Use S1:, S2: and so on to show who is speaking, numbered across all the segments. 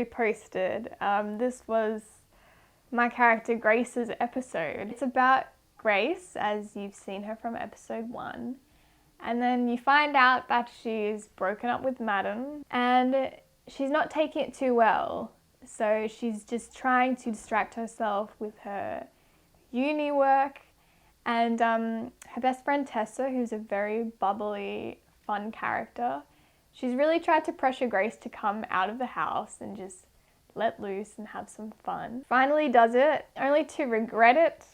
S1: Reposted. This was my character Grace's episode. It's about Grace, as you've seen her from episode 1. And then you find out that she's broken up with Madden and she's not taking it too well. So she's just trying to distract herself with her uni work. And her best friend Tessa, who's a very bubbly, fun character, she's really tried to pressure Grace to come out of the house and just let loose and have some fun. Finally does it, only to regret it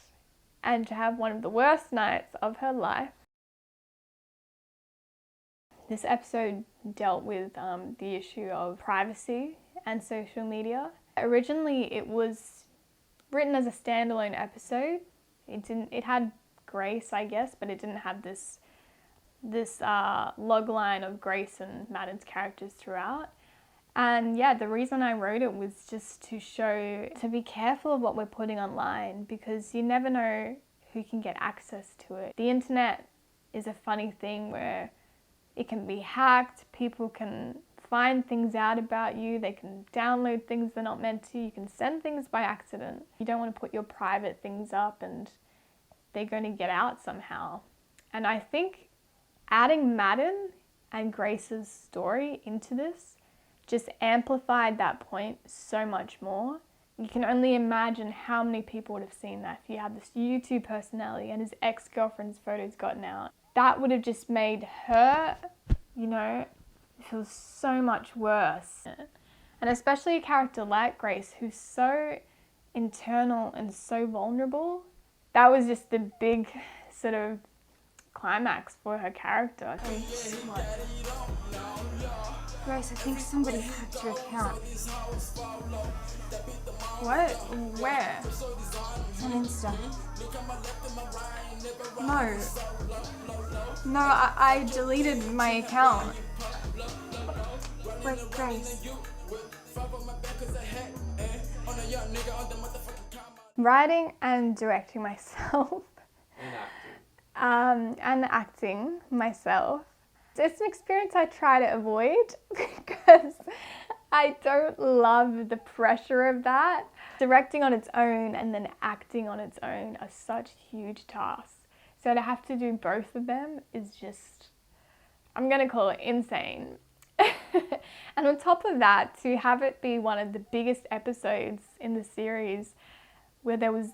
S1: and to have one of the worst nights of her life. This episode dealt with the issue of privacy and social media. Originally it was written as a standalone episode. It had Grace, I guess, but it didn't have this log line of Grace and Madden's characters throughout. And yeah, the reason I wrote it was just to be careful of what we're putting online, because you never know who can get access to it. The internet is a funny thing where it can be hacked, people can find things out about you, they can download things they're not meant to, you can send things by accident. You don't want to put your private things up and they're going to get out somehow. And I think adding Madden and Grace's story into this just amplified that point so much more. You can only imagine how many people would have seen that if you had this YouTube personality and his ex-girlfriend's photos gotten out. That would have just made her, feel so much worse. And especially a character like Grace, who's so internal and so vulnerable. That was just the big sort of climax for her character.
S2: Grace, I think somebody hacked your account.
S1: What? Where?
S2: On Insta.
S1: No, I deleted my account.
S2: Wait, Grace.
S1: Writing and directing myself. And acting myself. It's an experience I try to avoid because I don't love the pressure of that. Directing on its own and then acting on its own are such huge tasks. So to have to do both of them is just, I'm going to call it insane. And on top of that, to have it be one of the biggest episodes in the series where there was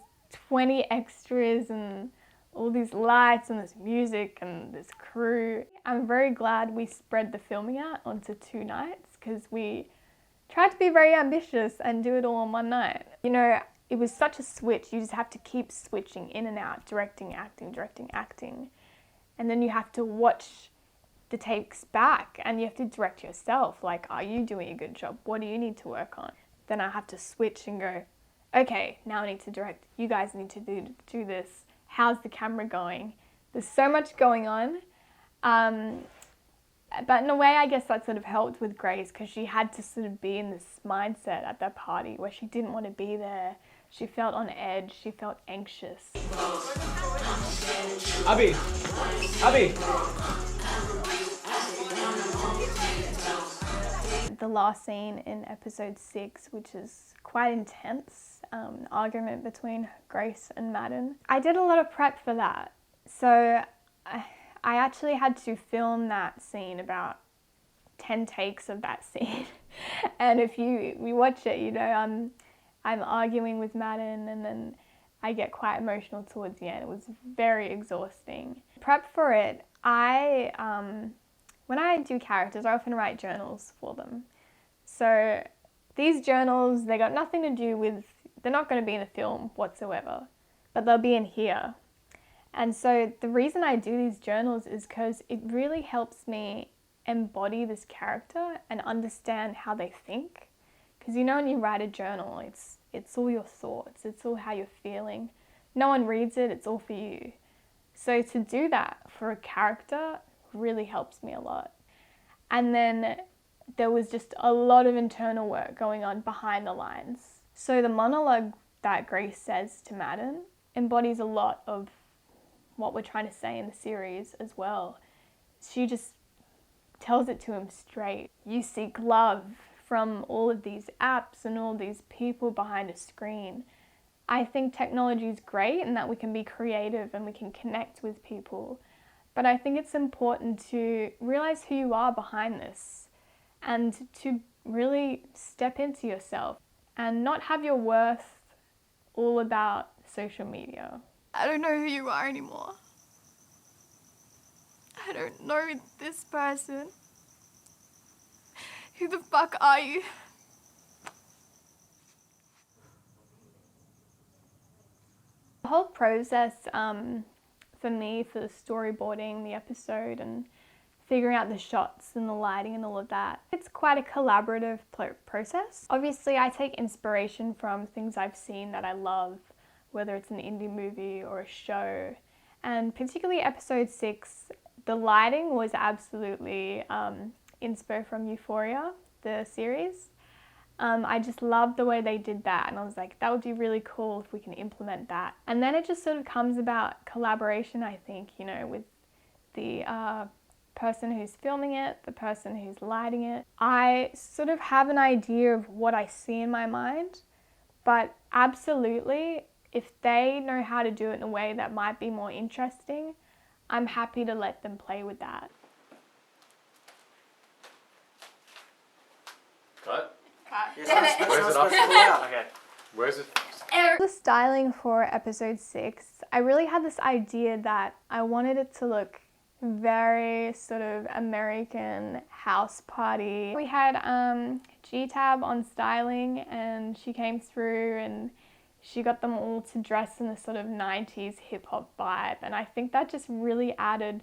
S1: 20 extras and all these lights and this music and this crew. I'm very glad we spread the filming out onto 2 nights because we tried to be very ambitious and do it all in one night. It was such a switch. You just have to keep switching in and out, directing, acting. And then you have to watch the takes back and you have to direct yourself. Like, are you doing a good job? What do you need to work on? Then I have to switch and go, okay, now I need to direct. You guys need to do this. How's the camera going? There's so much going on. But in a way, I guess that sort of helped with Grace because she had to sort of be in this mindset at that party where she didn't want to be there. She felt on edge. She felt anxious.
S3: Abby!
S1: The last scene in episode 6, which is quite intense, an argument between Grace and Madden. I did a lot of prep for that. So I actually had to film that scene, about 10 takes of that scene. And if we watch it, I'm arguing with Madden and then I get quite emotional towards the end. It was very exhausting. Prep for it, when I do characters, I often write journals for them. So these journals, they got nothing to do with, they're not going to be in the film whatsoever, but they'll be in here. And so the reason I do these journals is because it really helps me embody this character and understand how they think. Because when you write a journal, it's all your thoughts, it's all how you're feeling. No one reads it, it's all for you. So to do that for a character really helps me a lot. And then there was just a lot of internal work going on behind the lines. So the monologue that Grace says to Madden embodies a lot of what we're trying to say in the series as well. She just tells it to him straight. You seek love from all of these apps and all these people behind a screen. I think technology is great and that we can be creative and we can connect with people. But I think it's important to realize who you are behind this and to really step into yourself and not have your worth all about social media.
S3: I don't know who you are anymore. I don't know this person. Who the fuck are you?
S1: The whole process for me, for the storyboarding, the episode, and figuring out the shots and the lighting and all of that, it's quite a collaborative process. Obviously, I take inspiration from things I've seen that I love, whether it's an indie movie or a show. And particularly episode 6, the lighting was absolutely inspo from Euphoria, the series. I just loved the way they did that, and I was like, that would be really cool if we can implement that. And then it just sort of comes about collaboration, I think, you know, with the person who's filming it, the person who's lighting it. I sort of have an idea of what I see in my mind, but absolutely, if they know how to do it in a way that might be more interesting, I'm happy to let them play with that.
S4: Cut?
S2: Damn it.
S4: Where's it up? Okay. Where's it?
S1: The styling for episode 6, I really had this idea that I wanted it to look very sort of American house party. We had G-Tab on styling, and she came through and she got them all to dress in this sort of 90s hip-hop vibe, and I think that just really added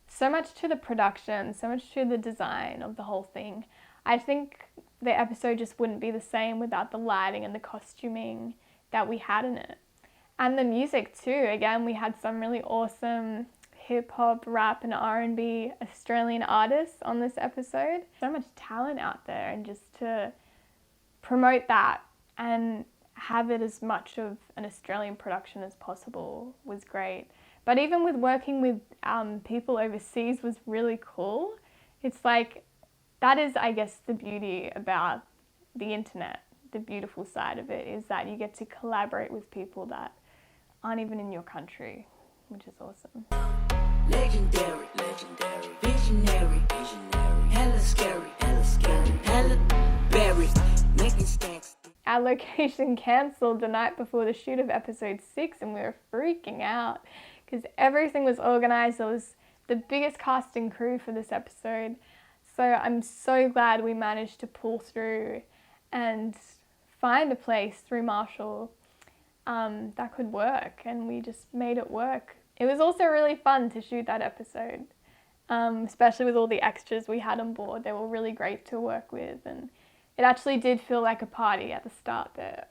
S1: so much to the production, so much to the design of the whole thing. I think the episode just wouldn't be the same without the lighting and the costuming that we had in it. And the music too. Again, we had some really awesome hip-hop, rap and R&B Australian artists on this episode. So much talent out there, and just to promote that and have it as much of an Australian production as possible was great. But even with working with people overseas was really cool. It's like, that is, I guess, the beauty about the internet. The beautiful side of it is that you get to collaborate with people that aren't even in your country, which is awesome.
S5: Legendary, visionary, hella scary, hella buried, making stacks.
S1: Our location cancelled the night before the shoot of episode 6, and we were freaking out because everything was organised. It was the biggest cast and crew for this episode. So I'm so glad we managed to pull through and find a place through Marshall that could work, and we just made it work. It was also really fun to shoot that episode, especially with all the extras we had on board. They were really great to work with, and it actually did feel like a party at the start there.